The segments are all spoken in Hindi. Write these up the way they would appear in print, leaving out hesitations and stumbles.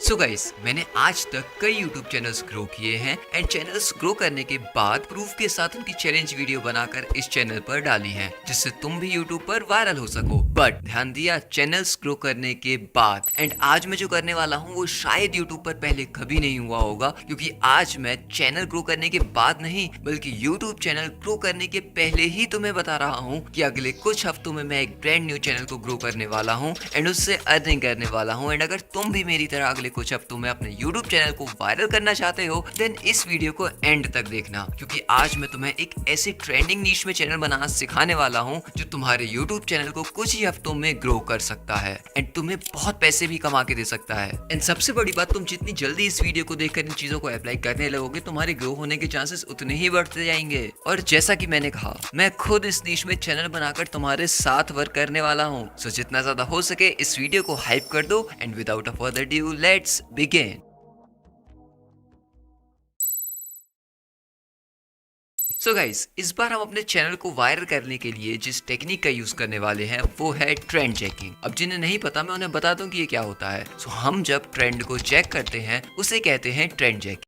सो गाइस, मैंने आज तक कई YouTube चैनल्स ग्रो किए हैं एंड चैनल्स ग्रो करने के बाद प्रूफ के साथ उनकी चैलेंज वीडियो बनाकर इस चैनल पर डाली हैं, जिससे तुम भी YouTube पर वायरल हो सको। बट ध्यान दिया, चैनल्स ग्रो करने के बाद। एंड आज मैं जो करने वाला हूँ वो शायद YouTube पर पहले कभी नहीं हुआ होगा, क्योंकि आज मैं चैनल ग्रो करने के बाद नहीं बल्कि YouTube चैनल ग्रो करने के पहले ही तुम्हें बता रहा हूँ कि अगले कुछ हफ्तों में मैं एक ब्रांड न्यू चैनल को ग्रो करने वाला हूँ एंड उससे अर्निंग करने वाला हूँ। एंड अगर तुम भी मेरी तरह अगले कुछ हफ्तों में अपने YouTube चैनल को वायरल करना चाहते हो देन इस वीडियो को एंड तक देखना, क्योंकि आज मैं तुम्हें एक ऐसे ट्रेंडिंग नीश में चैनल बनाना सिखाने वाला हूँ जो तुम्हारे YouTube चैनल को कुछ ही हफ्तों में ग्रो कर सकता है एंड तुम्हें बहुत पैसे भी कमा के दे सकता है। एंड सबसे बड़ी बात, तुम जितनी जल्दी इस वीडियो को देखकर इन चीजों को अप्लाई करने लगोगे तुम्हारे ग्रो होने के चांसेस उतने ही बढ़ते जाएंगे। और जैसा कि मैंने कहा, मैं खुद इस नीश में चैनल बनाकर तुम्हारे साथ वर्क करने वाला हूँ। सो जितना ज्यादा हो सके इस वीडियो को हाइप कर दो and without a further due let's begin. So guys, इस बार हम अपने चैनल को वायरल करने के लिए जिस टेक्निक का यूज करने वाले हैं वो है ट्रेंड चेकिंग। अब जिन्हें नहीं पता मैं उन्हें बता दूं कि ये क्या होता है। सो हम जब ट्रेंड को चेक करते हैं उसे कहते हैं ट्रेंड चेक।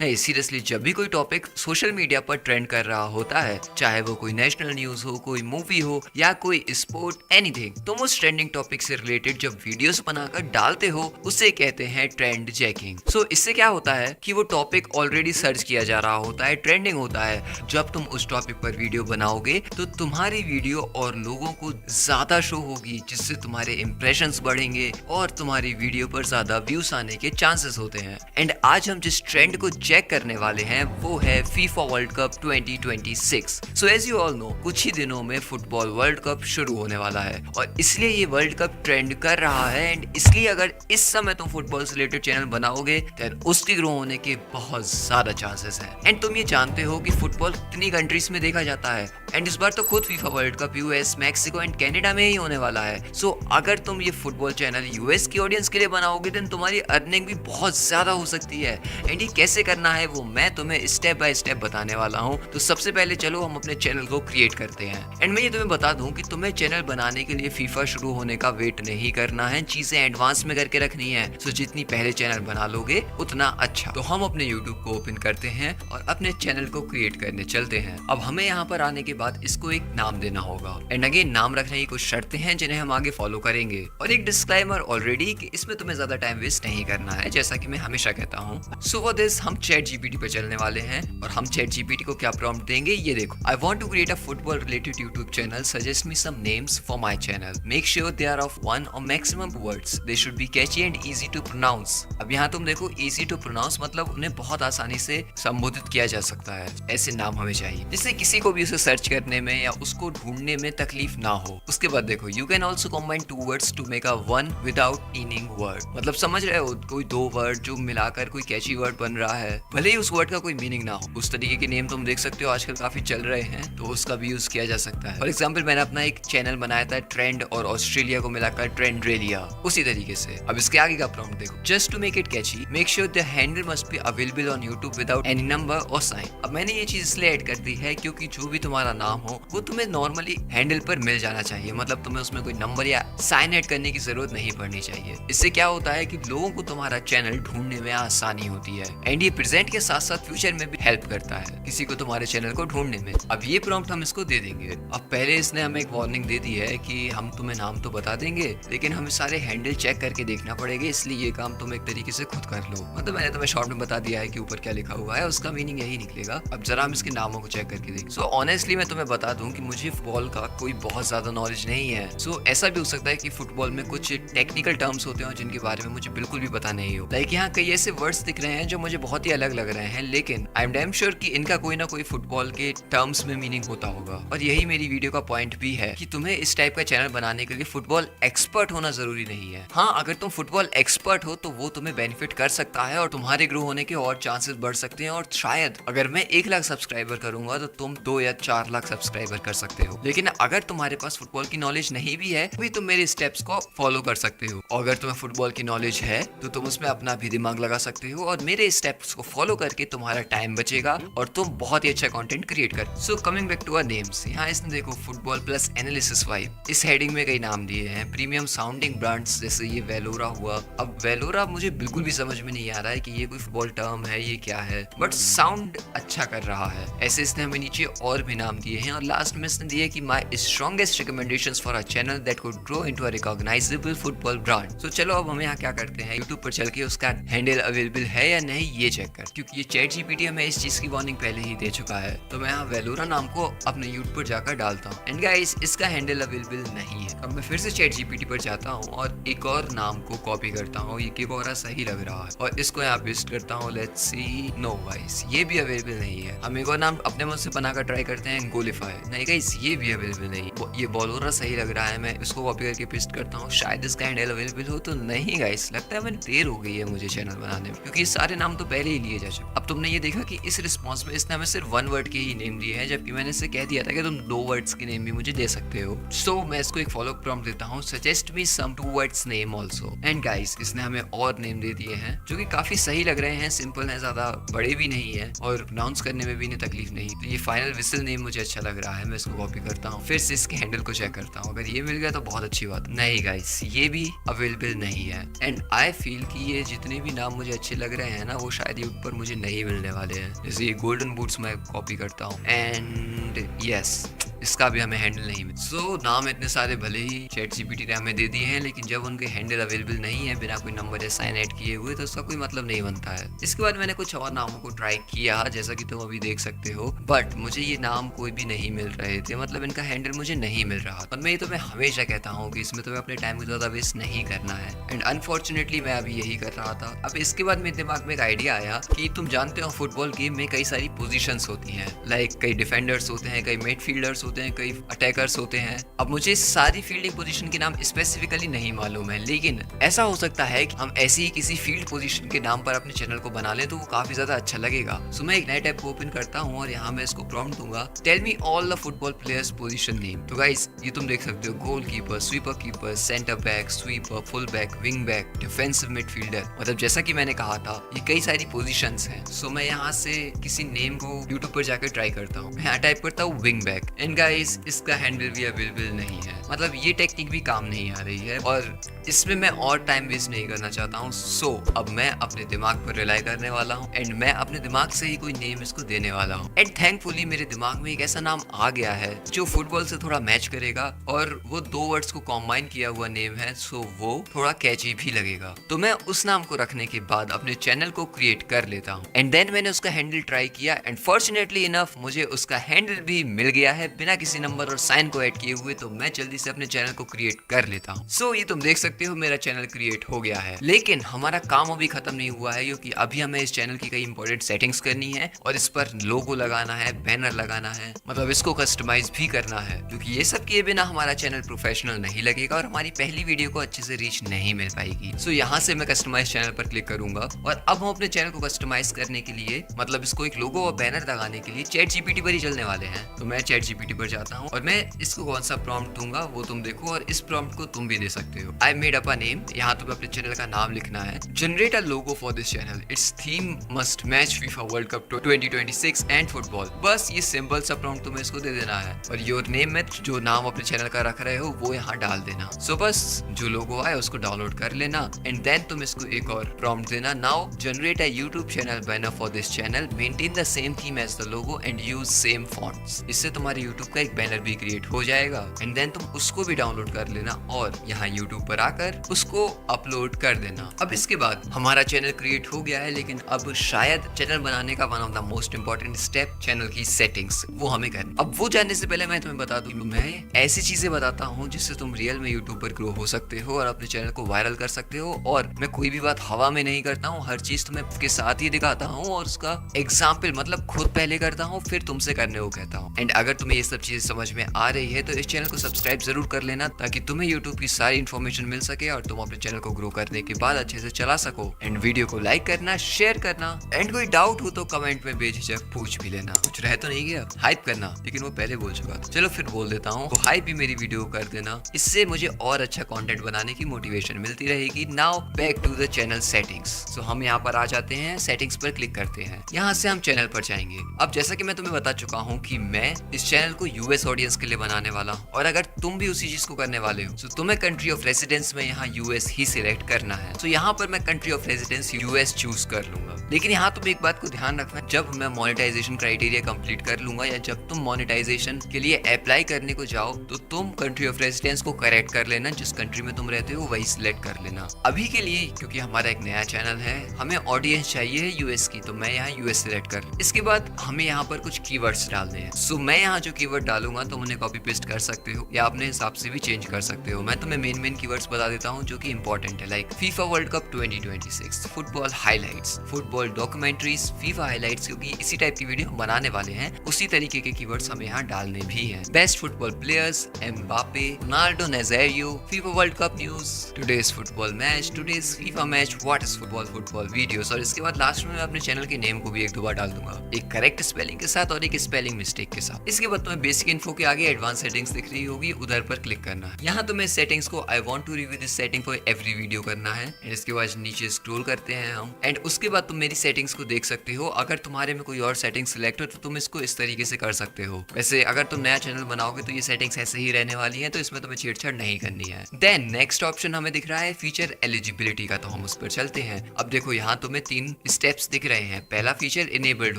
नहीं, सीरियसली, जब भी कोई टॉपिक सोशल मीडिया पर ट्रेंड कर रहा होता है, चाहे वो कोई नेशनल न्यूज हो, कोई मूवी हो या कोई स्पोर्ट, एनीथिंग, तुम उस ट्रेंडिंग टॉपिक से रिलेटेड जब वीडियोस बनाकर डालते हो उसे कहते हैं ट्रेंड चेकिंग। सो इससे क्या होता है कि वो टॉपिक ऑलरेडी सर्च किया जा रहा होता है, ट्रेंडिंग होता है। जब तुम उस टॉपिक पर वीडियो बनाओगे तो तुम्हारी वीडियो और लोगों को ज्यादा शो होगी, जिससे तुम्हारे इंप्रेशंस बढ़ेंगे और तुम्हारी वीडियो पर ज्यादा व्यूज आने के चांसेस होते हैं। एंड आज हम जिस ट्रेंड को चेक करने वाले हैं वो है FIFA World Cup 2026। So as you all know, कुछ ही दिनों में फुटबॉल वर्ल्ड कप शुरू होने वाला है और इसलिए ये वर्ल्ड कप ट्रेंड कर रहा है। एंड इसलिए अगर इस समय तुम फुटबॉल से रिलेटेड चैनल बनाओगे देन उसकी ग्रो होने के बहुत ज्यादा चांसेस हैं। एंड तुम ये जानते हो कि फुटबॉल कितनी कंट्रीज में देखा जाता है एंड इस बार तो खुद FIFA World cup US, Mexico and Canada में ही होने वाला है। सो अगर तुम ये फुटबॉल चैनल यूएस की ऑडियंस के लिए बनाओगे देन तुम्हारी अर्निंग भी बहुत ज्यादा हो सकती है। एंड ये कैसे करना है वो मैं तुम्हें स्टेप बाय स्टेप बताने वाला हूँ। तो सबसे पहले चलो हम अपने चैनल को क्रिएट करते हैं। एंड मैं ये तुम्हें बता दूं कि तुम्हें चैनल बनाने के लिए फीफा शुरू होने का वेट नहीं करना है, चीजें एडवांस में करके रखनी है। सो जितनी पहले चैनल बना लोगे उतना अच्छा। तो हम अपने यूट्यूब को ओपन करते हैं और अपने चैनल को क्रिएट करने चलते हैं। अब हमें यहाँ पर आने के बाद इसको एक नाम देना होगा एंड अगेन नाम रखने की कुछ शर्तें हैं जिन्हें हम आगे फॉलो करेंगे। और एक डिस्क्लेमर ऑलरेडी कि इसमें तुम्हें ज्यादा टाइम वेस्ट नहीं करना है, जैसा कि मैं हमेशा कहता हूँ। सो फॉर दिस हम चैट जीपीटी पे चलने वाले हैं और हम चैट जीपीटी को क्या प्रॉम्प्ट देंगे ये देखो। I want to create a football related YouTube channel, suggest me some names for my channel, make sure they are of 1 और maximum words, they should be catchy and easy to pronounce. अब यहाँ तुम देखो, इजी टू प्रोनाउंस मतलब उन्हें बहुत आसानी से संबोधित किया जा सकता है। ऐसे नाम हमें चाहिए जिससे किसी को भी उसे सर्च करने में या उसको ढूंढने में तकलीफ ना हो। उसके बाद देखो, you can also combine 2 words to make a 1 without meaning word. मतलब समझ रहे हो, कोई 2 वर्ड जो मिलाकर कोई कैची वर्ड बन रहा है, भले ही उस वर्ड का कोई मीनिंग ना हो। उस तरीके के नेम तुम देख सकते हो आजकल काफी चल रहे हैं, तो उसका भी यूज किया जा सकता है। फॉर एग्जांपल, मैंने अपना एक चैनल बनाया था ट्रेंड और ऑस्ट्रेलिया को मिलाकर ट्रेंड्रेलिया, उसी तरीके से। अब इसके आगे का प्रॉम्प्ट देखो, just to make it catchy make sure the handle must be available on YouTube without any number और साइन। अब मैंने ये चीज इसलिए ऐड कर दी है क्योंकि जो भी तुम्हारा नाम हो वो तुम्हें नॉर्मली हैंडल पर मिल जाना चाहिए, मतलब तुम्हें उसमें कोई नंबर या साइन ऐड करने की जरूरत नहीं पड़नी चाहिए। इससे क्या होता है कि लोगों को तुम्हारा चैनल ढूंढने में आसानी होती है एंड ये प्रेजेंट के साथ साथ फ्यूचर में भी हेल्प करता है किसी को तुम्हारे चैनल को ढूंढने में। अब ये प्रॉम्प्ट हम इसको दे देंगे। अब पहले इसने हमें एक वार्निंग दे दी है कि हम तुम्हें नाम तो बता देंगे लेकिन हमें सारे हैंडल चेक करके देखना पड़ेगा, इसलिए ये काम तुम एक तरीके से खुद कर लो। मतलब मैंने तुम्हें शॉर्ट में बता दिया है कि ऊपर क्या लिखा हुआ है, उसका मीनिंग यही निकलेगा। अब जरा हम इसके नामों को चेक करके देखें। सो ऑनेस्टली मैं तुम्हें बता दूं कि मुझे फुटबॉल का कोई बहुत ज्यादा नॉलेज नहीं है। सो ऐसा भी हो सकता है कि फुटबॉल में कुछ टेक्निकल टर्म्स होते हैं जिनके बारे में मुझे बिल्कुल भी पता नहीं हो। लाइक यहाँ कई ऐसे वर्ड्स दिख रहे हैं जो मुझे बहुत ही अलग लग रहे हैं, लेकिन आई एम डैम श्योर कि इनका कोई ना कोई फुटबॉल के टर्म्स में मीनिंग होता होगा। और यही मेरी वीडियो का पॉइंट भी है कि तुम्हें इस टाइप का चैनल बनाने के लिए फुटबॉल एक्सपर्ट होना जरूरी नहीं है। हाँ, अगर तुम फुटबॉल एक्सपर्ट हो तो वो तुम्हें बेनिफिट कर सकता है और तुम्हारे ग्रो होने के और चांसेस बढ़ सकते हैं। और शायद अगर मैं 1 लाख सब्सक्राइबर करूंगा तो तुम 2 या 4 लाख सब्सक्राइबर कर सकते हो। लेकिन अगर तुम्हारे पास फुटबॉल की नॉलेज नहीं भी है भी तुम मेरे स्टेप्स को फॉलो कर सकते हो। और अगर तुम्हें फुटबॉल की नॉलेज है तो तुम उसमें अपना भी दिमाग लगा सकते हो और मेरे स्टेप्स को फॉलो करके तुम्हारा टाइम बचेगा और तुम बहुत ही अच्छा कंटेंट क्रिएट कर। So coming back to our names, यहाँ इसने देखो फुटबॉल प्लस एनालिसिस वाइब इस हेडिंग में कई नाम दिए हैं। प्रीमियम साउंडिंग ब्रांड्स जैसे ये वेलोरा हुआ। अब वेलोरा मुझे बिल्कुल भी समझ में नहीं आ रहा है कि ये कोई फुटबॉल टर्म है, ये क्या है, बट साउंड अच्छा कर रहा है। ऐसे इसने हमें नीचे और भी नाम दिए हैं और लास्ट में इसने दिया कि my strongest recommendations for a channel that could grow into a recognisable football brand. तो चलो अब हम यहाँ क्या करते हैं, यूट्यूब पर चल के उसका हैंडल अवेलेबल है या नहीं ये चेक कर, क्योंकि ये चैट जीपीटी हमें इस चीज की वार्निंग पहले ही दे चुका है। तो मैं यहाँ वेलोरा नाम को अपने यूट्यूब पर जाकर डालता हूँ एंड गाइस इसका हैंडल अवेलेबल नहीं है। अब मैं फिर से चैट जीपीटी पर जाता हूँ और एक और नाम को कॉपी करता हूँ, ये किबोरा सही लग रहा है और इसको यहाँ पेस्ट करता हूँ। लेट्स सी, नो गाइस ये भी अवेलेबल नहीं है। हम एक और नाम अपने मन से बनाकर ट्राई करते हैं, गोलिफाई। नहीं गाइस ये भी अवेलेबल नहीं। ये बोलोरा सही लग रहा है, मैं इसको कॉपी करके पेस्ट करता हूँ, शायद इसका हैंडल अवेलेबल हो। तो नहीं गाइस, लगता है मैंने देर हो गई है मुझे चैनल बनाने में, क्योंकि सारे नाम तो पहले ही लिए जा चुके। अब तुमने ये देखा कि इस रिस्पॉन्स में इसने हमें सिर्फ वन वर्ड के ही नेम दिए हैं, जबकि मैंने इससे कह दिया था कि तुम 2 वर्ड्स के नेम भी मुझे दे सकते हो। सो मैं इसको एक फॉलो प्रॉम्प्ट देता हूँ, suggest me some 2 words name also. And guys इसने हमें और नेम दे दिए हैं जो कि काफी सही लग रहे हैं, सिंपल है, ज्यादा बड़े भी नहीं है और प्रोनाउंस करने में भी इन्हें तकलीफ नहीं। तो ये फाइनल विसल नेम मुझे अच्छा लग रहा है, मैं इसको कॉपी करता हूँ, फिर से इसके हैंडल को चेक करता हूँ। अगर ये मिल गया तो बहुत अच्छी बात। नहीं गाइस ये भी अवेलेबल नहीं है एंड आई फील कि ये जितने भी नाम मुझे अच्छे लग रहे हैं ना, वो शायद यूट्यूब पर मुझे नहीं मिलने वाले हैं। जैसे ये गोल्डन बूट्स मैं कॉपी करता हूँ एंड यस इसका भी हमें हैंडल नहीं मिला। सो नाम इतने सारे भले ही चैट जीपीटी ने हमें दे दिए हैं, लेकिन जब उनके हैंडल अवेलेबल नहीं है बिना कोई नंबर या साइन ऐड किए हुए, तो उसका कोई मतलब नहीं बनता है। इसके बाद मैंने कुछ और नामों को ट्राई किया, जैसा कि तुम अभी देख सकते हो, बट मुझे ये नाम कोई भी नहीं मिल रहे थे, मतलब इनका हैंडल मुझे नहीं मिल रहा। और मैं ये तुम्हें हमेशा कहता हूँ कि इसमें तुम्हें अपने टाइम को ज्यादा वेस्ट नहीं करना है एंड अनफॉर्चुनेटली मैं अभी यही कर रहा था। अब इसके बाद मेरे दिमाग में एक आइडिया आया कि तुम जानते हो फुटबॉल गेम में कई सारी पोजीशंस होती हैं, लाइक कई डिफेंडर्स होते हैं, कई मिडफील्डर्स होते हैं, कई अटैकर्स होते हैं। अब मुझे सारी फील्डिंग पोजीशन के नाम स्पेसिफिकली नहीं मालूम है, लेकिन ऐसा हो सकता है कि हम ऐसी ही किसी फील्ड पोजीशन के नाम पर अपने चैनल को बना लें तो वो काफी ज्यादा अच्छा लगेगा। सो मैं एक नया टैब को ओपन करता हूँ और यहाँ मैं इसको प्रॉम्प्ट दूंगा, tell me all the football players position name. तो गाइस ये तुम देख सकते हो, goalkeeper, sweeper keeper, centre back, sweeper, full back, wing back, defensive midfielder. मतलब जैसा कि मैंने कहा था ये कई सारी पोजीशंस हैं। सो मैं यहाँ से किसी नेम को यूट्यूब पर जाकर ट्राई करता हूँ, यहाँ टाइप करता हूँ विंग बैक एंड गाइस इसका हैंडल भी अवेलेबल नहीं है। मतलब ये टेक्निक भी काम नहीं आ रही है और इसमें मैं और टाइम वेस्ट नहीं करना चाहता हूँ। सो अब मैं अपने दिमाग पर रिलाई करने वाला हूँ एंड मैं अपने दिमाग से ही कोई नेम इसको देने वाला हूँ। एंड थैंकफुली मेरे दिमाग में एक ऐसा नाम आ गया है जो फुटबॉल से थोड़ा मैच करेगा और वो 2 वर्ड्स को कॉम्बाइन किया हुआ नेम है, सो वो थोड़ा कैची भी लगेगा। तो मैं उस नाम को रखने के बाद अपने चैनल को क्रिएट कर लेता हूँ एंड देन मैंने उसका हैंडल ट्राई किया एंड फॉर्चुनेटली इनफ मुझे उसका हैंडल भी मिल गया है बिना किसी नंबर और साइन को ऐड किए हुए। तो मैं जल्दी से अपने चैनल को क्रिएट कर लेता हूँ। सो ये तुम देख सकते हो मेरा चैनल क्रिएट हो गया है, लेकिन हमारा काम अभी खत्म नहीं हुआ है, क्योंकि अभी हमें इस चैनल की कई इंपॉर्टेंट सेटिंग्स करनी है और इस पर लोगो लगाना है, बैनर लगाना है, मतलब इसको कस्टमाइज भी करना है, क्योंकि ये सब किए बिना हमारा चैनल प्रोफेशनल नहीं लगेगा और हमारी पहली वीडियो को अच्छे से रीच नहीं मिल पाएगी। सो यहाँ से मैं कस्टमाइज चैनल पर क्लिक करूंगा और अब हम अपने चैनल को कस्टमाइज करने के लिए, मतलब इसको एक लोगो और बैनर लगाने के लिए चैट जीपीटी पर ही चलने वाले हैं। तो मैं चैट जीपीटी पर जाता हूँ और मैं इसको कौन सा प्रॉम्प्ट दूंगा वो तुम देखो और इस प्रॉम्प्ट को तुम भी दे सकते हो। I made up a name, यहाँ तुम्हें अपने चैनल का नाम लिखना है। Generate a logo for this channel, it's theme must match FIFA World Cup 2026 and football. बस ये सिंपल सा प्रॉम्प्ट तुम्हें इसको दे देना है और योर नेम में जो नाम अपने चैनल का रख रहे हो वो यहाँ डाल देना। सो बस जो लोगो आए उसको डाउनलोड कर लेना एंड देन तुम इसको एक और प्रॉम्प्ट देना, now generate a YouTube channel banner for this channel, maintain the same theme as the logo and use same fonts. इससे तुम्हारे यूट्यूब का एक बैनर भी क्रिएट हो जाएगा एंड देन तुम उसको भी डाउनलोड कर लेना और यहाँ यूट्यूब पर आकर उसको अपलोड कर देना। अब इसके बाद हमारा चैनल क्रिएट हो गया है, लेकिन अब शायद चैनल बनाने का one of the most important step channel की सेटिंग्स, वो हमें करना। अब वो जानने से पहले मैं तुम्हें बता दूं, मैं ऐसी चीजें बताता हूँ जिससे तुम रियल में यूट्यूब पर ग्रो हो सकते हो और अपने चैनल को वायरल कर सकते हो। और मैं कोई भी बात हवा में नहीं करता हूँ, हर चीज तुम्हें के साथ ही दिखाता हूँ और उसका एग्जाम्पल मतलब खुद पहले करता हूँ फिर तुमसे करने को कहता हूँ। एंड अगर तुम्हें ये सब चीजें समझ में आ रही है तो इस चैनल को सब्सक्राइब जरूर कर लेना ताकि तुम्हें यूट्यूब की सारी इन्फॉर्मेशन मिल सके और तुम अपने चैनल को ग्रो करने के बाद अच्छे से चला सको। एंड वीडियो को लाइक करना, शेयर करना, एंड कोई डाउट हो तो कमेंट में बेझिझक पूछ भी लेना। कुछ रह तो नहीं गया? हाइप करना, लेकिन वो पहले बोल चुका था। चलो फिर बोल देता हूँ, तो हाइप भी मेरी वीडियो कर देना, इससे मुझे और अच्छा कंटेंट बनाने की मोटिवेशन मिलती रहेगी। Now back to the channel settings. So हम यहाँ पर आ जाते हैं, सेटिंग्स पर क्लिक करते हैं। यहाँ से हम चैनल पर जाएंगे। अब जैसा कि मैं तुम्हें बता चुका हूँ कि मैं इस चैनल को यूएस ऑडियंस के लिए बनाने वाला हूँ, और अगर तुम भी उसी चीज को करने वाले हो तो तुम्हें कंट्री ऑफ रेसिडेंस में यहाँ यूएस ही सिलेक्ट करना है। तो यहाँ पर मैं country of residence US choose कर लूंगा। लेकिन यहाँ तुम एक बात को ध्यान रखना, जब मैं मोनेटाइजेशन क्राइटेरिया कंप्लीट कर लूंगा या जब तुम मोनेटाइजेशन के लिए अप्लाई करने को जाओ तो तुम कंट्री ऑफ रेसिडेंस को करेक्ट कर लेना। जिस कंट्री में तुम रहते हो वही सिलेक्ट कर लेना। अभी के लिए क्योंकि हमारा एक नया चैनल है, हमें ऑडियंस चाहिए है यूएस की, तो मैं यहाँ यूएस सिलेक्ट कर। इसके बाद हमें यहाँ पर कुछ कीवर्ड्स डालने हैं। सो मैं यहाँ जो कीवर्ड डालूंगा तुम उन्हें कॉपी पेस्ट कर सकते हो या अपने हिसाब से भी चेंज कर सकते हो। मैं तुम्हें मेन कीवर्ड्स बता देता हूँ जो कि इंपॉर्टेंट है, like FIFA World Cup 2026, football highlights, football documentaries, FIFA highlights, क्योंकि इसी टाइप की वीडियो हम बनाने वाले हैं। उसी तरीके के कीवर्ड्स हमें यहाँ डालने भी हैं। Best football players, Mbappe, Ronaldo Nazario, FIFA World cup news, today's football match, today's FIFA match, what is football videos. और इसके बाद लास्ट में मैं अपने चैनल के नेम को भी एक दो बार डाल दूंगा, एक करेक्ट स्पेलिंग के साथ और एक स्पेलिंग मिस्टेक के साथ। इसके बाद तुम्हें बेसिक इन्फो के आगे एडवांस सेटिंग्स दिख रही होगी, उधर पर क्लिक करना है। यहाँ तुम्हें सेटिंग्स को I want to review this setting for every video करना है। एंड इसके बाद नीचे स्क्रॉल करते हैं हम, एंड उसके बाद तुम मेरी सेटिंग्स को देख सकते हो। अगर तुम्हारे में कोई और सेटिंग सिलेक्ट हो तो तुम इसको इस तरीके से कर सकते हो। वैसे अगर तुम नया चैनल बनाओगे तो ये सेटिंग्स ऐसे ही रहने वाली है, तो इसमें तुम्हें छेड़छाड़ नहीं करनी है। देन नेक्स्ट ऑप्शन हमें दिख रहा है फीचर एलिजिबिलिटी का, तो हम उस पर चलते हैं। अब देखो यहाँ तुम्हें 3 स्टेप्स दिख रहे हैं। पहला फीचर इनेबल्ड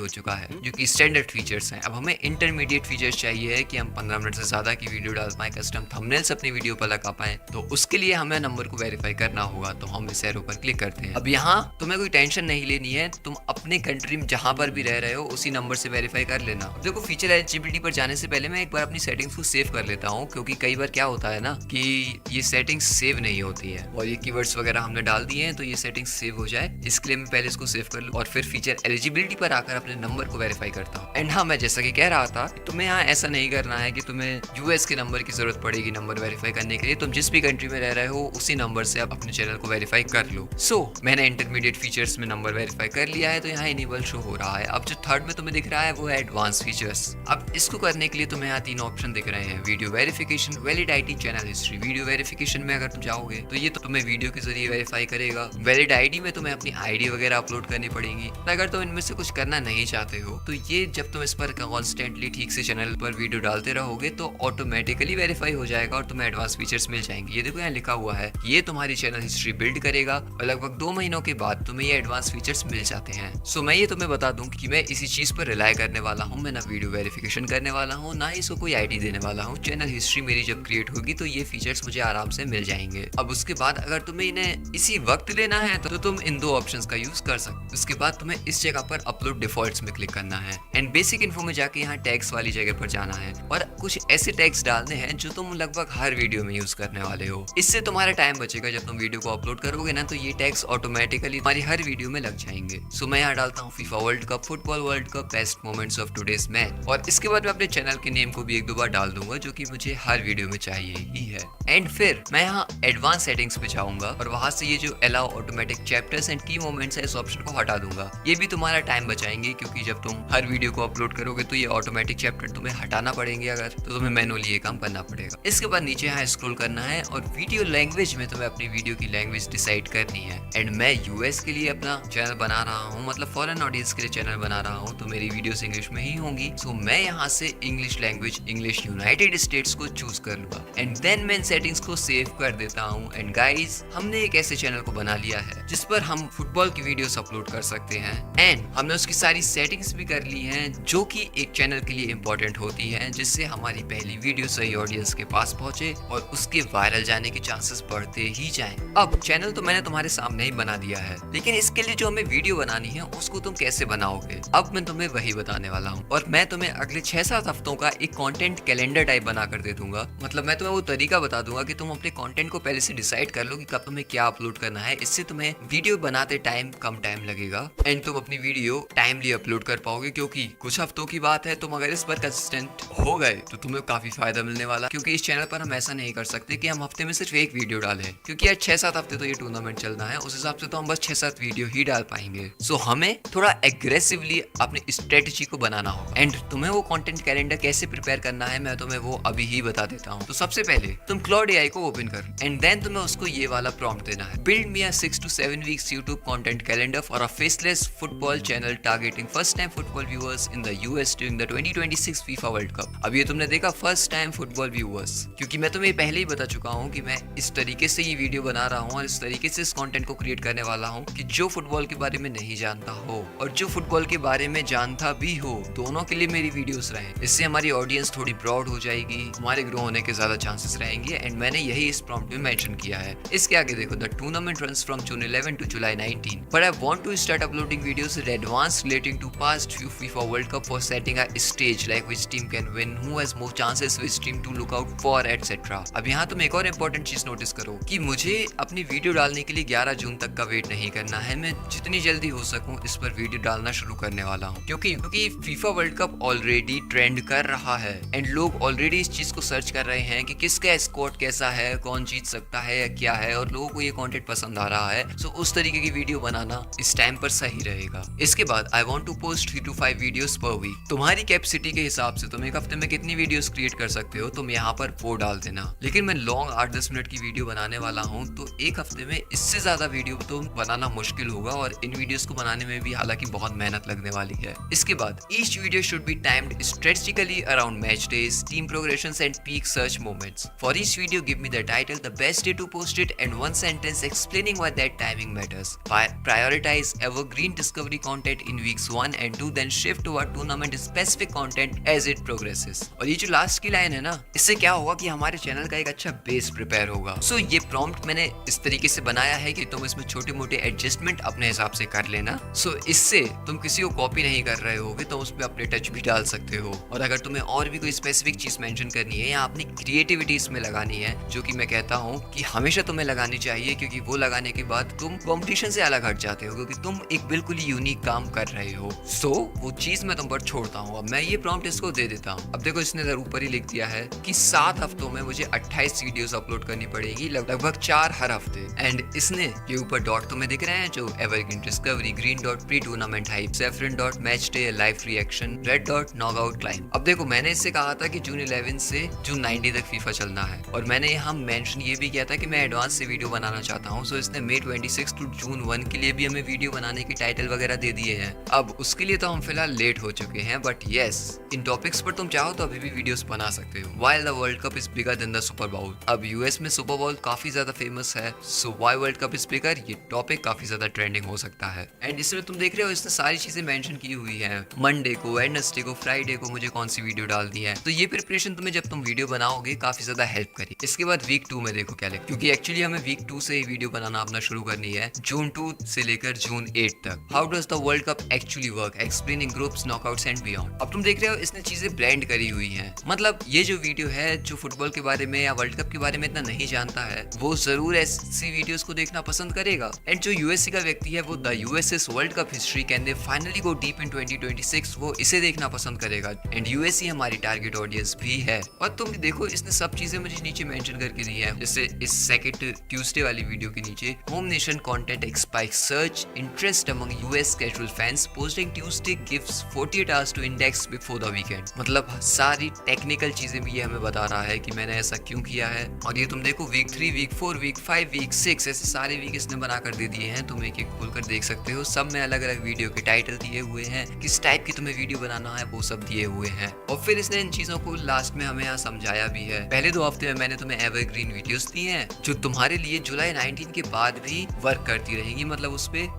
हो चुका है जो कि स्टैंडर्ड फीचर्स हैं। अब हमें इंटरमीडिएट फीचर्स चाहिए है कि हम 15 मिनट से ज्यादा की वीडियो डाल पाए, कस्टम थंबनेल्स अपनी वीडियो पर लगा पाए। तो उसके लिए हमें नंबर को वेरीफाई करना होगा, तो हम इस एरो पर क्लिक करते हैं। अब यहाँ तुम्हें कोई टेंशन नहीं लेनी है, तुम अपने कंट्री में जहां पर भी रह रहे हो उसी नंबर से वेरीफाई कर लेना। देखो फीचर एलिजिबिलिटी पर जाने से पहले मैं एक बार अपनी सेटिंग्स को सेव कर लेता हूँ, क्योंकि कई बार क्या होता है ना कि ये सेटिंग्स सेव नहीं होती है और ये कीवर्ड्स वगैरह हमने डाल दिए हैं, तो ये सेटिंग्स सेव हो जाए इसके लिए मैं पहले इसको सेव कर लूँ और फिर फीचर एलिजिबिलिटी पर आकर अपने नंबर को वेरीफाई करता हूँ। एंड हाँ, मैं जैसा कि कह रहा था, तुम्हें यहाँ ऐसा नहीं करना है कि तुम्हें यूएस के नंबर की जरूरत पड़ेगी नंबर वेरीफाई करने के लिए। तुम जिस भी कंट्री में रह रहे हो उसी नंबर से आप अपने चैनल को वेरीफाई कर लो। सो मैंने इंटरमीडिएट फीचर्स में नंबर वेरीफाई कर लिया है, तो यहाँ इनेबल शो हो रहा है। अब जो थर्ड में तुम्हें दिख रहा है वो है एडवांस फीचर्स। अब इसको करने के लिए तुम्हें यहाँ 3 ऑप्शन दिख रहे हैं, video verification, valid ID, channel history. Video verification में अगर तुम जाओगे तो ये तो तुम्हें वीडियो के जरिए वेरीफाई करेगा। वैलिड आईडी में तुम्हें अपनी आईडी वगैरह अपलोड करनी पड़ेगी। अगर तुम इनमें से कुछ करना नहीं चाहते हो तो ये जब तुम इस पर कॉन्स्टेंटली ठीक से चैनल पर वीडियो डालते रहोगे तो ऑटोमेटिकली वेरीफाई हो जाएगा और तुम्हें एडवांस फीचर्स मिल जाएंगे। ये देखो यहाँ लिखा हुआ है, ये तुम्हारी चैनल हिस्ट्री बिल्ड करेगा और लगभग 2 महीनों के बाद तुम्हें ये एडवांस फीचर्स मिल जाते हैं। सो मैं ये तुम्हें बता दूं कि मैं इसी चीज पर रिलाई करने वाला हूँ। मैं ना वीडियो वेरिफिकेशन करने वाला हूँ, ना इसको कोई आईडी देने वाला हूँ। चैनल हिस्ट्री मेरी जब क्रिएट होगी तो ये फीचर्स मुझे आराम से मिल जाएंगे। अब उसके बाद अगर तुम्हें इन्हें इसी वक्त लेना है तो तुम इन 2 ऑप्शंस का यूज कर सकते हो। उसके बाद तुम्हें इस जगह पर अपलोड डिफॉल्ट्स में क्लिक करना है एंड बेसिक इन्फो में जाके यहाँ टैग्स वाली जगह पर जाना है और कुछ ऐसे टैग्स डालने हैं जो तुम लगभग हर वीडियो में यूज करने वाले हो। इससे तुम्हारा टाइम बचेगा। जब तुम वीडियो को अपलोड करोगे ना तो ये टैग्स ऑटोमेटिकली तुम्हारी हर वीडियो में लग जाएंगे। सो मैं यहाँ डालता हूँ FIFA World cup, football world cup, best moments of today's match, और इसके बाद मैं अपने चैनल के नेम को भी 1-2 बार डाल दूंगा जो कि मुझे हर वीडियो में चाहिए ही है। एंड फिर मैं यहाँ एडवांस सेटिंग्स पे जाऊंगा और वहां से ये जो अलाउ ऑटोमेटिक चैप्टर्स एंड की मोमेंट्स है इस ऑप्शन को हटा दूंगा। ये भी तुम्हारा टाइम बचाएंगे, क्योंकि जब तुम हर वीडियो को अपलोड करोगे तो ये ऑटोमेटिक चैप्टर तुम्हें हटाना पड़ेंगे, अगर तो तुम्हें मैनुअली ये काम करना पड़ेगा। इसके बाद नीचे यहाँ स्क्रॉल करना है और वीडियो लैंग्वेज में तुम्हें अपनी वीडियो की लैंग्वेज डिसाइड करनी है। एंड मैं यूएस के लिए अपना चैनल बना रहा हूँ, मतलब फॉरेन ऑडियंस के लिए चैनल बना रहा हूँ, तो मेरी वीडियोस इंग्लिश में ही होंगी। सो मैं यहाँ से English language, English United states को चूज कर लूंगा एंड देन मैं इन सेटिंग्स को सेव कर देता हूँ। एंड गाइस, हमने एक ऐसे चैनल को बना लिया है जिस पर हम फुटबॉल की वीडियोस अपलोड कर सकते हैं एंड हमने उसकी सारी सेटिंग्स भी कर ली हैं जो कि एक चैनल के लिए इंपॉर्टेंट होती हैं, जिससे हमारी पहली वीडियो सही ऑडियंस के पास पहुंचे और उसके वायरल जाने के चांसेस बढ़ते ही जाएं। अब चैनल तो मैंने तुम्हारे सामने ही बना दिया है, लेकिन इसके लिए जो हमें वीडियो वीडियो बनानी है उसको तुम कैसे बनाओगे। अब मैं तुम्हें वही बताने वाला हूँ और मैं तुम्हें अगले 6-7 हफ्तों का एक कंटेंट कैलेंडर टाइप बना कर दे दूंगा। मतलब मैं तुम्हें वो तरीका बता दूंगा कि तुम अपने कंटेंट को पहले से डिसाइड कर लो कि कब तुम्हें क्या अपलोड करना है। इससे तुम्हें वीडियो बनाते टाइम कम टाइम लगेगा एंड तुम अपनी वीडियो टाइमली अपलोड कर पाओगे, क्योंकि कुछ हफ्तों की बात है, तुम अगर इस पर कंसिस्टेंट हो गए तो तुम्हें काफी फायदा मिलने वाला। क्योंकि इस चैनल पर हम ऐसा नहीं कर सकते कि हम हफ्ते में सिर्फ एक वीडियो डालें, क्योंकि यार 6-7 हफ्ते तो ये टूर्नामेंट चलना है, उस हिसाब से तो हम बस 6-7 वीडियो ही डाल पाएंगे। सो हमें थोड़ा एग्रेसिवली अपनी स्ट्रेटेजी को बनाना होगा एंड तुम्हें वो कंटेंट कैलेंडर कैसे प्रिपेयर करना है मैं तुम्हें वो अभी ही बता देता हूँ। तो सबसे पहले तुम क्लाउड एआई को ओपन कर एंड देन तुम्हें उसको ये वाला प्रॉम्प्ट देना है, build me a 6 to 7 weeks YouTube content calendar for a faceless football channel targeting first time football viewers in the US during the 2026 FIFA World Cup। अब ये तुमने देखा फर्स्ट टाइम फुटबॉल व्यूअर्स, क्योंकि मैं तुम्हें पहले ही बता चुका हूँ कि मैं इस तरीके से ये वीडियो बना रहा हूँ और इस तरीके से इस कंटेंट को क्रिएट करने वाला हूँ कि जो फुटबॉल के बारे में नहीं जानता हो और जो फुटबॉल के बारे में जानता भी हो, दोनों के लिए मेरी वीडियोस रहे। इससे हमारी ऑडियंस थोड़ी ब्रॉड हो जाएगी, हमारे ग्रो होने के ज्यादा चांसेस रहेंगे एंड मैंने यही इस प्रॉम्प्ट में मेंशन किया है। इसके आगे देखो, the tournament runs from June 11 to July 19 but I want to start uploading videos in advance relating to past few FIFA World Cup for setting a stage like which team can win, who has more chances, which team to look out for etc। अब यहाँ तुम एक और इम्पोर्टेंट चीज नोटिस करो कि मुझे अपनी वीडियो डालने के लिए 11 जून तक का वेट नहीं करना है। मैं जितनी जल्दी हो सकूं इस पर वीडियो डालना शुरू करने वाला हूँ, क्योंकि FIFA World cup already trend कर रहा है एंड लोग ऑलरेडी इस चीज को सर्च कर रहे हैं कि किसका स्क्वाड कैसा है, कौन जीत सकता है या क्या है, और लोगों को ये कंटेंट पसंद आ रहा है। सो उस तरीके की वीडियो बनाना इस टाइम पर सही रहेगा। इसके बाद I want to post 3 to 5 videos पर वीक। तुम्हारी कैपेसिटी के हिसाब से तुम एक हफ्ते में कितनी वीडियोस क्रिएट कर सकते हो तुम यहाँ पर वो डाल देना। लेकिन मैं लॉन्ग 8-10 मिनट की वीडियो बनाने वाला हूँ, तो एक हफ्ते में इससे ज्यादा वीडियो तो बनाना मुश्किल होगा और इन वीडियोस को बनाने में भी हालांकि बहुत मेहनत लगने वाली है। इसके बाद each video should be timed strategically around match days, team progressions and peak search moments. For each video give me the title, the best day to post it and one sentence explaining why that timing matters. Prioritize evergreen discovery content in weeks 1 and 2 then shift toward tournament specific content as it progresses। और ये जो लास्ट की लाइन है ना, इससे क्या होगा कि हमारे चैनल का एक अच्छा बेस प्रिपेयर होगा। सो ये प्रॉम्प्ट मैंने इस तरीके से बनाया है कि तुम इसमें छोटे मोटे एडजस्टमेंट अपने हिसाब से कर लेना। सो इससे तुम किसी को कॉपी नहीं कर रहे होगे तो उसमें अपने टच भी डाल सकते हो। और अगर तुम्हें और भी कोई स्पेसिफिक चीज मेंशन करनी है या अपनी क्रिएटिविटी इसमें लगानी है, जो कि मैं कहता हूँ कि हमेशा तुम्हें लगानी चाहिए, क्योंकि वो लगाने के बाद तुम कॉम्पिटिशन से अलग हट जाते हो, क्योंकि तुम एक बिल्कुल ही यूनिक काम कर रहे हो। सो वो चीज मैं तुम पर छोड़ता हूँ। अब मैं ये प्रॉम्प्ट इसको दे देता हूँ। अब देखो, इसने ऊपर ही लिख दिया है कि 7 हफ्तों में मुझे 28 वीडियोस अपलोड करनी पड़ेगी, लगभग 4 हर हफ्ते। एंड इसने ये ऊपर डॉट तुम्हें दिख रहे हैं जो evergreen discovery, green dot pre tournament hype, saffron dot match day live reaction, red dot knockout climb. अब देखो, मैंने इससे कहा था कि जून 11 से जून 90 तक फीफा चलना है और मैंने यहाँ मेंशन ये भी किया था कि मैं एडवांस से वीडियो बनाना चाहता हूँ। सो इसने मई 26 टू जून 1 के लिए भी हमें वीडियो बनाने के टाइटल वगैरह दे दिए हैं। अब उसके लिए तो हम फिलहाल लेट हो चुके हैं, बट यस, इन टॉपिक्स पर तुम चाहो तो अभी भी वीडियोस बना सकते हो। While the World Cup is bigger than the Super Bowl. अब यूएस में सुपर बाउल काफी ज्यादा फेमस है, so why World Cup is bigger, ये टॉपिक काफी ज्यादा ट्रेंडिंग हो सकता है। एंड इसमें तुम देख रहे हो इसने सारी चीजें मेंशन की हुई है, मंडे को, वेडनेसडे को, फ्राइडे को मुझे कौन सी वीडियो डालनी है। तो ये प्रिपरेशन तुम्हें जब तुम वीडियो बनाओगे काफी ज्यादा हेल्प करेगी। इसके बाद वीक 2 में देखो क्या लिखा, क्योंकि एक्चुअली हमें वीक 2 से ही वीडियो बनाना अपना शुरू करनी है, जून 2 से लेकर जून 8 तक। How does the World cup actually work, explaining groups, knockouts and beyond. अब तुम देख रहे हो इसने चीजें ब्लेंड करी हुई हैं। मतलब ये जो वीडियो है, जो फुटबॉल के बारे में या वर्ल्ड कप के बारे में इतना नहीं जानता है, वो जरूर ऐसी वीडियोस को देखना पसंद करेगा। एंड जो यूएसए का व्यक्ति है, वो the USS world cup history can they finally go deep in 2026, वो इसे देखना पसंद करेगा। एंड यूएसए हमारी टारगेट ऑडियंस भी है। और तुम देखो, इसने सब चीजें मुझे नीचे मेंशन करके दी है, जैसे इस सेकंड ट्यूसडे वाली वीडियो के नीचे home nation content expect search interest among US casual fans posting Tuesday gives 48 hours to index before the weekend. मतलब सारी टेक्निकल चीजें भी ये हमें बता रहा है कि मैंने ऐसा क्यों किया है। और ये तुम देखो, वीक 3, वीक 4, वीक 5, वीक 6, ऐसे सारे वीक इसने बनाकर दे दिए हैं। तुम एक एक खोलकर देख सकते हो, सब में अलग अलग वीडियो के टाइटल दिए हुए हैं, किस टाइप की तुम्हें वीडियो बनाना है वो सब दिए हुए हैं। और फिर इसने इन चीजों को लास्ट में हमें यहाँ समझाया भी है। पहले 2 हफ्ते में मैंने तुम्हें एवरग्रीन वीडियोस दी हैं, जो तुम्हारे लिए जुलाई 19 के बाद भी वर्क करती रहेंगी। मतलब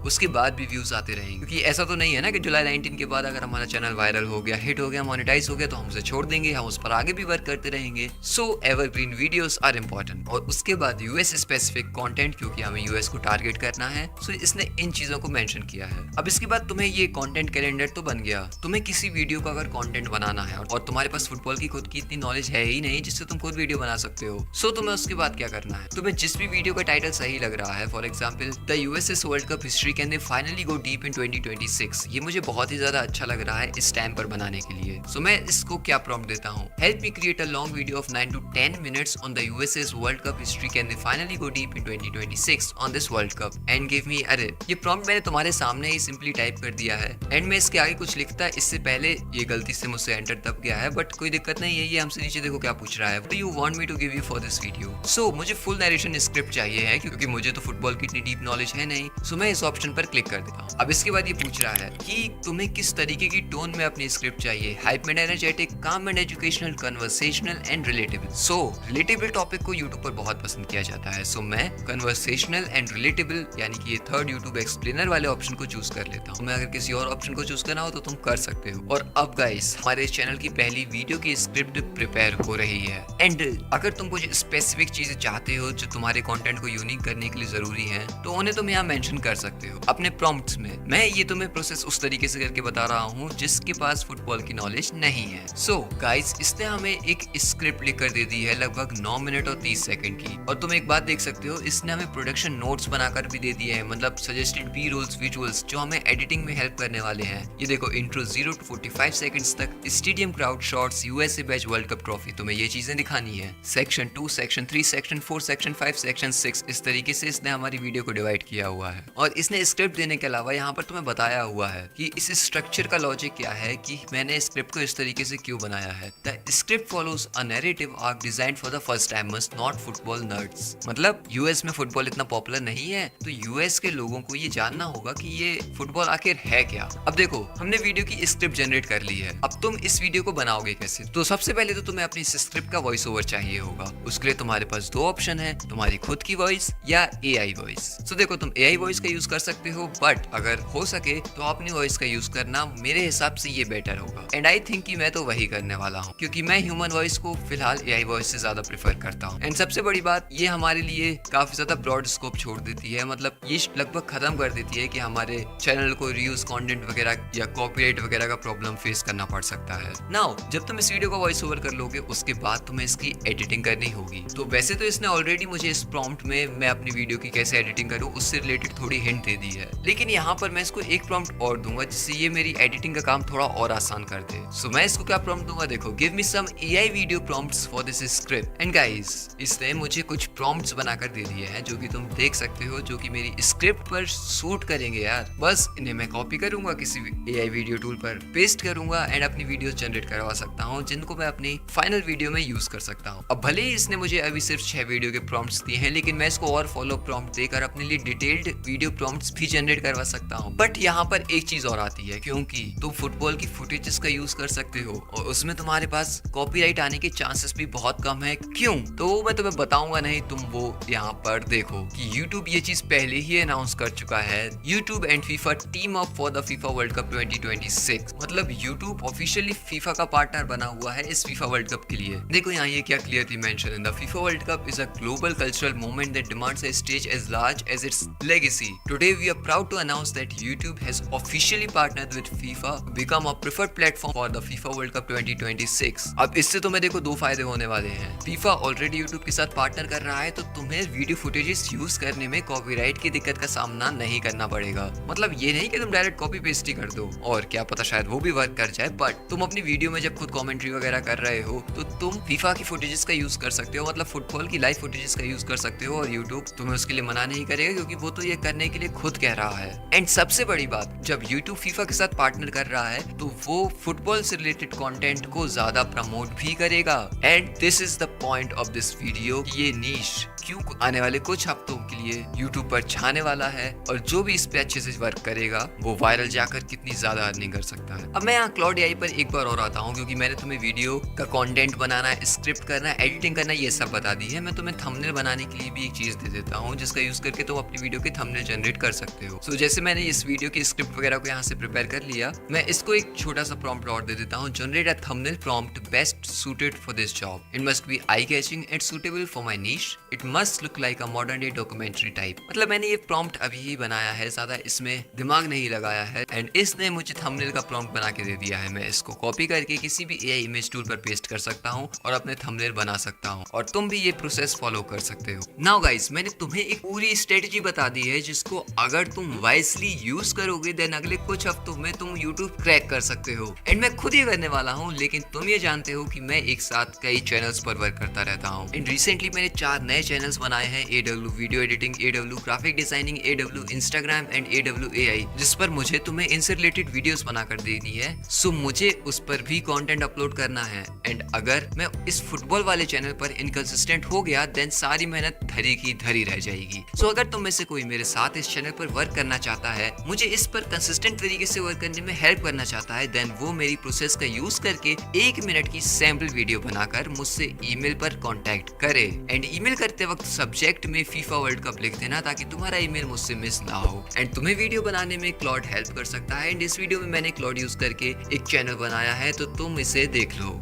उसके बाद भी व्यूज आते रहेंगे, क्योंकि ऐसा तो नहीं है ना कि जुलाई 19 के बाद अगर हमारा चैनल वायरल हो गया, हिट हो गया, मोनेटाइज हो गया तो हम उसे छोड़ देंगे, हम उस पर आगे भी वर्क करते रहेंगे। सो एवरग्रीन वीडियोस आर इंपॉर्टेंट। और उसके बाद यूएस स्पेसिफिक कंटेंट, क्योंकि हमें यूएस को टारगेट करना है। सो इसने इन चीजों चीजों को मेंशन किया है। अब इसके बाद तुम्हें ये कंटेंट कैलेंडर तो बन गया। तुम्हें किसी वीडियो का अगर कंटेंट बनाना है और तुम्हारे पास फुटबॉल की खुद की इतनी नॉलेज है ही नहीं जिससे तुम खुद वीडियो बना सकते हो, सो तुम्हें उसके बाद क्या करना है, तुम्हें जिस भी वीडियो का टाइटल सही लग रहा है, for example the USS world cup history can they finally go deep in 2026, ये मुझे बहुत ही ज्यादा अच्छा लग रहा है इस टाइम पर बनाने के लिए। सो मैं इसको क्या प्रॉम्प्ट देता हूँ, help me create a long video of 9 to 10 minutes on the USA's World Cup history can they finally go deep in 2026 on this World Cup and give me अरे ये प्रॉम्प्ट मैंने तुम्हारे सामने ही सिंपली टाइप कर दिया है एंड मैं इसके आगे कुछ लिखता इससे पहले ये गलती से मुझसे एंटर दब गया है, बट कोई दिक्कत नहीं है। ये हमसे नीचे देखो क्या पूछ रहा है, do you want me to give you for this video. So मुझे फुल नरेशन स्क्रिप्ट चाहिए है क्योंकि मुझे तो फुटबॉल की इतनी डीप नॉलेज है नहीं। सो मैं इस ऑप्शन पर क्लिक कर देता हूँ। अब इसके बाद ये पूछ रहा है कि तुम्हें किस तरीके की टोन में अपनी स्क्रिप्ट चाहिए, हाइपमेंट, एनर्जेटिक, काम and educational, conversational and relatable. So relatable topic को यूट्यूब पर बहुत पसंद किया जाता है, सो मैं कन्वर्सेशनल एंड रिलेटेबल यानी कि ये थर्ड यूट्यूब एक्सप्लेनर वाले ऑप्शन को चूज कर लेता हूँ। मैं अगर किसी और ऑप्शन को चूज करना हो तो तुम कर सकते हो। और अब गाइस हमारे चैनल की पहली वीडियो की स्क्रिप्ट प्रिपेयर हो रही है एंड अगर तुम कुछ स्पेसिफिक चीजें चाहते हो जो तुम्हारे कंटेंट को यूनिक करने के लिए जरूरी है तो उन्हें तुम यहाँ मेंशन कर सकते हो अपने प्रॉम्प्ट्स में। मैं ये तुम्हें प्रोसेस उस तरीके से करके बता रहा हूँ जिसके पास फुटबॉल की नॉलेज नहीं है। सो गाइस इसने हमें एक स्क्रिप्ट लिख कर दे दी है लगभग 9 मिनट और 30 सेकंड की। और तुम एक बात देख सकते हो, इसने हमें प्रोडक्शन नोट्स बनाकर भी दे दिए हैं, मतलब सजेस्टेड बी रोल्स, विजुअल्स जो हमें एडिटिंग में हेल्प करने वाले हैं। ये देखो इंट्रो 0 to 45 सेकंड्स तक, stadium crowd shots, USA batch world cup trophy, तुम्हें ये चीजें दिखानी है। Section 2, section 3, section 4, section 5, section 6, इस तरीके से इसने हमारी वीडियो को डिवाइड किया हुआ है। और इसने स्क्रिप्ट देने के अलावा यहाँ पर तुम्हें बताया हुआ है कि इस स्ट्रक्चर का लॉजिक क्या है, कि मैंने स्क्रिप्ट को इस तरीके से क्यों बनाया है। The script follows a narrative arc designed for the first timers not football nerds. मतलब यूएस में फुटबॉल इतना पॉपुलर नहीं है तो यूएस के लोगों को ये जानना होगा कि ये फुटबॉल आखिर है क्या। अब देखो हमने वीडियो की स्क्रिप्ट जनरेट कर ली है, अब तुम इस वीडियो को बनाओगे कैसे। तो सबसे पहले तो तुम्हें अपनी स्क्रिप्ट का वॉइस ओवर चाहिए होगा। उसके लिए तुम्हारे पास दो ऑप्शन है, तुम्हारी खुद की वॉइस या एआई वॉइस। तो देखो तुम एआई वॉइस का यूज कर सकते हो, बट अगर हो सके तो अपनी वॉइस का यूज करना मेरे हिसाब से ये बेटर होगा। एंड आई थिंक कि मैं तो वही करने वाला हूँ क्योंकि मैं ह्यूमन वॉइस को फिलहाल एआई वॉइस से ज्यादा प्रेफर करता हूँ। एंड सबसे बड़ी बात ये हमारे लिए काफी ज्यादा ब्रॉड स्कोप छोड़ देती है, मतलब ये लगभग खत्म कर देती है कि हमारे चैनल को रीयूज कंटेंट वगैरह या कॉपीराइट वगैरह का प्रॉब्लम फेस करना पड़ सकता है। नाउ जब तुम इस वीडियो का वॉइस ओवर कर लोगे उसके बाद तुम्हें इसकी एडिटिंग करनी होगी। तो वैसे तो इसने ऑलरेडी मुझे इस प्रॉम्प्ट में मैं अपनी वीडियो की कैसे एडिटिंग करूँ उससे रिलेटेड थोड़ी हिंट दे दी है, लेकिन यहाँ पर मैं इसको एक प्रॉम्प्ट और दूंगा जिससे ये मेरी एडिटिंग का काम थोड़ा और आसान कर दे। सो मैं इसको क्या प्रॉम्प्ट दूंगा, देखो give me some AI video prompts for this script. And guys इसने मुझे कुछ प्रॉम्प्ट्स बनाकर दे दिए हैं जो कि तुम देख सकते हो, जो कि मेरी स्क्रिप्ट पर सूट करेंगे यार। बस इन्हें मैं कॉपी करूंगा, किसी एआई वीडियो टूल पर पेस्ट करूंगा एंड अपनी वीडियो जनरेट करवा सकता हूँ जिनको मैं अपनी फाइनल वीडियो में यूज कर सकता हूँ। अब भले ही इसने मुझे अभी सिर्फ 6 वीडियो के प्रॉम्प्ट्स दिए हैं, लेकिन मैं इसको और फॉलो प्रॉम्प्ट देकर अपने लिए डिटेल्ड वीडियो प्रॉम्प्ट्स भी जनरेट करवा सकता हूँ। बट यहाँ पर एक चीज और आती है, क्योंकि तुम फुटबॉल की फुटेजेस का यूज कर सकते हो और उसमें तुम्हारे पास कॉपीराइट आने के चांसेस भी बहुत कम है। क्यों? तो मैं तुम्हें बताऊंगा नहीं, तुम वो यहाँ पर देखो कि YouTube ये चीज पहले ही अनाउंस कर चुका है। YouTube and FIFA team up for the FIFA World Cup 2026, मतलब YouTube ऑफिशियली FIFA का पार्टनर बना हुआ है इस FIFA वर्ल्ड कप के लिए। देखो यहाँ ये क्या क्लियरली मेंशन है, the FIFA World Cup is a global cultural movement that demands a stage as large as its legacy. Today we are proud to announce that YouTube has officially partnered with FIFA to become a preferred platform for the FIFA World Cup 2026। अब इससे तुम्हें देखो दो फायदे होने वाले हैं। FIFA ऑलरेडी YouTube के साथ पार्टनर कर रहा है तो तुम्हें वीडियो फुटेजेस यूज करने में कॉपीराइट की दिक्कत का सामना नहीं करना पड़ेगा। मतलब ये नहीं कि तुम डायरेक्ट कॉपी पेस्ट ही कर दो, और क्या पता शायद वो भी वर्क कर जाए, बट तुम अपनी वीडियो में जब खुद कमेंट्री वगैरह कर रहे हो तो तुम FIFA की फुटेजेस का यूज कर सकते हो, मतलब फुटबॉल की लाइव फुटेजेस का यूज कर सकते हो और YouTube तुम्हें उसके लिए मना नहीं करेगा क्योंकि वो तो ये करने के लिए खुद कह रहा है। एंड सबसे बड़ी बात, जब YouTube FIFA के साथ पार्टनर कर रहा है तो वो फुटबॉल से रिलेटेड कंटेंट को ज्यादा प्रमोट भी करेगा। And this is the point of this video, ये नीश क्यों आने वाले कुछ हफ्तों के लिए YouTube पर छाने वाला है और जो भी इस पे अच्छे से वर्क करेगा वो वायरल जाकर कितनी ज्यादा अर्निंग कर सकता है। अब मैं यहाँ क्लाउड एआई पर एक बार और आता हूँ क्योंकि मैंने तुम्हें वीडियो का कंटेंट बनाना, स्क्रिप्ट करना, एडिटिंग करना ये सब बता दी है। मैं तुम्हें थंबनेल बनाने के लिए भी एक चीज दे देता हूँ जिसका यूज करके तुम अपनी वीडियो के थंबनेल जनरेट कर सकते हो। सो जैसे मैंने इस वीडियो की स्क्रिप्ट वगैरह को यहाँ से प्रिपेयर कर लिया, मैं इसको एक छोटा सा प्रॉम्प्ट और दे देता हूँ, generate a thumbnail prompt best suited for this job. It must be eye-catching and suitable for my niche. It must look like a modern day documentary type. मतलब मैंने ये प्रॉम्प्ट अभी ही बनाया है, ज्यादा इसमें दिमाग नहीं लगाया है, एंड इसने मुझे थंबनेल का प्रॉम्प्ट बना के दे दिया है। मैं इसको कॉपी करके किसी भी एआई इमेज टूल पर पेस्ट कर सकता हूँ और अपने थंबनेल बना सकता हूँ, और तुम भी ये प्रोसेस फॉलो कर सकते हो। नाउ गाइस, मैंने तुम्हें एक पूरी स्ट्रेटेजी बता दी है जिसको अगर तुम वाइसली यूज करोगे देन अगले कुछ हफ्तों में तुम यूट्यूब क्रैक कर सकते हो। एंड मैं खुद ये करने वाला हूँ, लेकिन तुम ये जानते हो कि मैं एक साथ कई चैनल्स पर वर्क करता रहता हूँ। एंड रिसेंटली मैंने 4 नए चैनल्स बनाए हैं, AW video editing, AW graphic designing, AW Instagram and AW AI, जिस पर मुझे तुम्हें इनसे रिलेटेड वीडियोस बनाकर देनी है। सो मुझे उस पर भी कंटेंट अपलोड करना है। एंड अगर मैं इस फुटबॉल वाले चैनल पर इनकंसिस्टेंट हो गया देन सारी मेहनत धरी की धरी रह जाएगी। सो अगर तुम में से कोई मेरे साथ इस चैनल पर वर्क करना चाहता है, मुझे इस पर कंसिस्टेंट तरीके से वर्क करने में हेल्प करना चाहता है, देन वो मेरी प्रोसेस का यूज करके 1 मिनट की सैंपल वीडियो बनाकर मुझसे ईमेल पर कांटेक्ट करे। एंड ईमेल करते वक्त सब्जेक्ट में फीफा वर्ल्ड कप लिख देना ताकि तुम्हारा ईमेल मुझसे मिस ना हो। एंड तुम्हें वीडियो बनाने में क्लॉड हेल्प कर सकता है। एंड इस वीडियो में मैंने क्लॉड यूज करके एक चैनल बनाया है, तो तुम इसे देख लो।